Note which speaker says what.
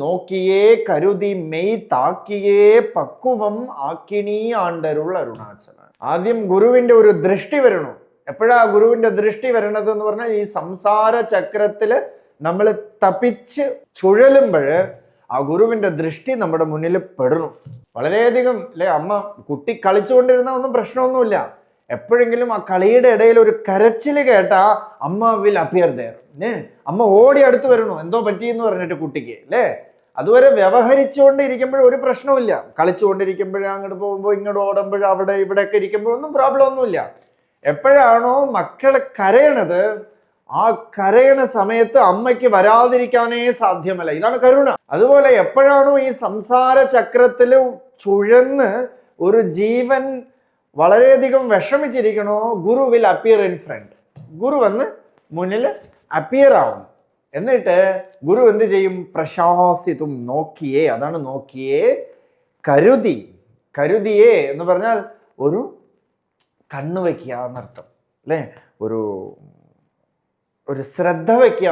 Speaker 1: നോക്കിയേ കരുതി മെയ് താക്കിയേ പക്വം ആക്കിണീ ആണ്ടരുൾ അരുണാചല. ആദ്യം ഗുരുവിന്റെ ഒരു ദൃഷ്ടി വരണം. എപ്പോഴാ ഗുരുവിന്റെ ദൃഷ്ടി വരണത് എന്ന് പറഞ്ഞാൽ ഈ സംസാര ചക്രത്തില് നമ്മൾ തപ്പിച്ച് ചുഴലുമ്പോൾ ആ ഗുരുവിന്റെ ദൃഷ്ടി നമ്മുടെ മുന്നിൽ പെടണം. വളരെയധികം അല്ലെ, അമ്മ കുട്ടി കളിച്ചുകൊണ്ടിരുന്ന ഒന്നും പ്രശ്നമൊന്നുമില്ല. എപ്പോഴെങ്കിലും ആ കളിയുടെ ഇടയിൽ ഒരു കരച്ചിൽ കേട്ടാ അമ്മ വിൽ അപ്പിയർ ദയർ. അമ്മ ഓടി അടുത്ത് വരണു, എന്തോ പറ്റിയെന്ന് പറഞ്ഞിട്ട് കുട്ടിക്ക് അല്ലേ. അതുവരെ വ്യവഹരിച്ചുകൊണ്ടിരിക്കുമ്പോൾ ഒരു പ്രശ്നവുമില്ല. കളിച്ചുകൊണ്ടിരിക്കുമ്പോഴേ അങ്ങോട്ട് പോകുമ്പോൾ ഇങ്ങോട്ട് ഓടുമ്പോൾ അവിടെ ഇവിടെയൊക്കെ ഇരിക്കുമ്പോഴൊന്നും പ്രോബ്ലം ഒന്നുമില്ല. എപ്പോഴാണോ മക്കളെ കരയണത്, ആ കരയണ സമയത്ത് അമ്മയ്ക്ക് വരാതിരിക്കാനേ സാധ്യമല്ല. ഇതാണ് കരുണ. അതുപോലെ എപ്പോഴാണോ ഈ സംസാര ചക്രത്തിൽ ചുഴന്ന് ഒരു ജീവൻ വളരെയധികം വിഷമിച്ചിരിക്കണോ, ഗുരു വിൽ അപ്പിയർ ഇൻ ഫ്രണ്ട്. ഗുരു വന്ന് മുന്നിൽ അപ്പിയർ ആവും. എന്നിട്ട് ഗുരു എന്ത് ചെയ്യും? പ്രശാസിതും, നോക്കിയേ. അതാണ് നോക്കിയേ കരുതി. കരുതിയേ എന്ന് പറഞ്ഞാൽ ഒരു കണ്ണു വയ്ക്കുക എന്നർത്ഥം അല്ലേ, ഒരു ശ്രദ്ധ വയ്ക്കുക.